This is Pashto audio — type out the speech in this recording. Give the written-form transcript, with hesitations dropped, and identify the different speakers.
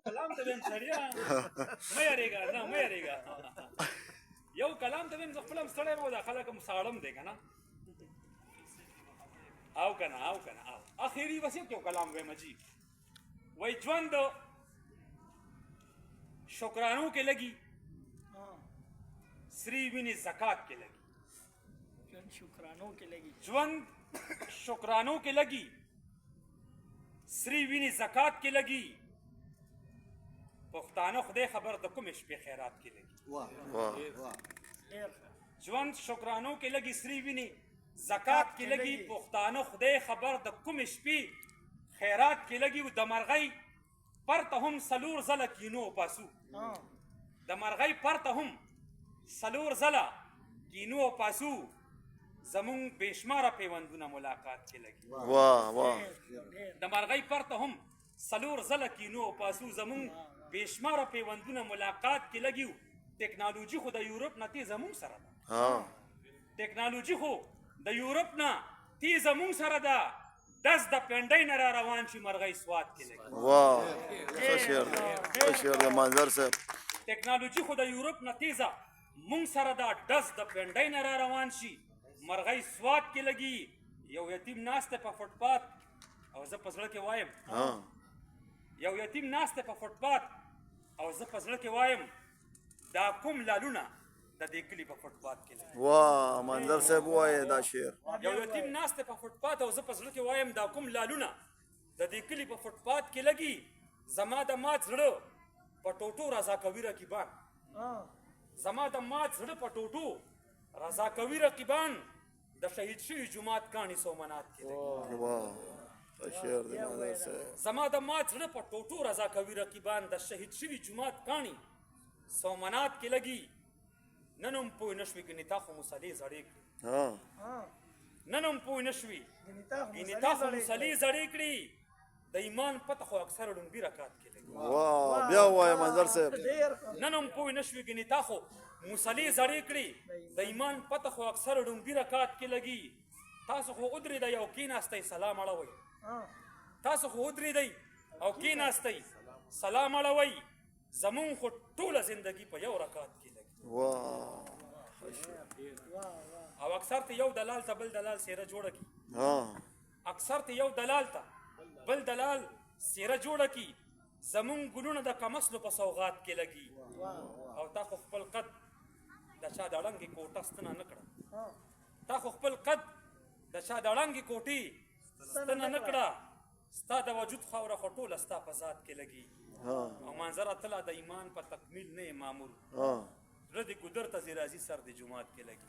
Speaker 1: کلام ته ویم سړیا مه یارېږه نه مه یارېږه یو کلام ته ویم زه خپل هم ستړی یم او دا خلک هم ساړم دی که نه او که نه او که نه او اخري وصیت یو کلام ویم جي وایي ژوند شکرانو کې لګي سری وینې زکات کې لګي ژوند شکرانو کې لګي سری وینې زکات کې لګي پښتانه خدای خبر د کومې شپې خیرات کې لګي ژوند شکرانو کې لګي سری وینې زکات کې لګي پښتانه خدای خبر د کومې شپې خیرات کې لګي او د مرغۍ پرته هم سلور زله کینو پاسو د مرغۍ پرته هم سلور زله کینو پاسو زمون بېشماره پیوندونه ملاقات کې لګي د مرغۍ پرته هم سلور زله کینو پاسو زمون بېشماره پیوندونه ملاقات کې لګي ټکنالوژي خو د یورپ نه تیزه مونږ سره ده ټکنالوژي خو د یورپ نه تیزه مونږ سره ده دس د پنډۍ نه را روان شي مرغۍ سوات کې لګي ټکنالوژي خو د یورپ نه تیزه مونږ سره ده دس د پنډۍ نه را روان شي مرغۍ سوات کې لګي یو یتیم ناست په فټپات او زه په زړه کې وایم یو یتیم ناست په فټپات او زه په زړه کې وایم دا کوم لالونه د دې کلي په فټپات کې لګي
Speaker 2: منظر صاحب وایي دا شعر
Speaker 1: یو یتیم ناست په فټپات او زه په زړه کې وایم دا کوم لالونه د دې کلي په فټپات کې لګي زما د مات زړه په ټوټو رضا کوي رقیبان زما د مات زړه په ټوټو رضا کوي رقیبان د شهید شوي جومات کاڼي سومنات کې زما د مات زړه په ټوټو رضا کوي رقیبان د شهید شوي جومات کاڼي سومنات کې لګي نن هم پوه نه شوي ګنې تا خو مسلې زړې کړي نن هم پوه نه شوي ګنې تا خو مسلې زړې کړي د ایمان پته خو اکثر ړومبي رکات کې لګي
Speaker 2: بیا ووایه منظر صاحب
Speaker 1: نن هم پوه نه شوي ګنې تا خو مسلې زړې کړي د ایمان پته خو اکثر ړومبي رکات کې لګي تاسو خو ودرېدئ او کېناستئ سلام اړوئ تاسو خو ودرېدئ او کېناستئ سلام اړوئ زمون خو ټوله زندگی په یو رکات کې لګي او اکثر ته یو دلال ته بل دلال سیره جوړه کی اکثر ته یو دلال ته بل دلال سیره جوړه کی زمون ګلونه د کمسلو په سوغات کې لګي او تا خو خپل قد د چا د ړنګې کوټه ستنه نه کړه تا خو خپل قد د چا د ړنګې کوټې ستنه نه کړه ستا د وجود خاوره خو ټوله ستا په ذات کې لګي او منظره تله د ایمان په تکمیل نه یې مامور زړه دې ګودر ته زې راځي سر دې جومات کې لګي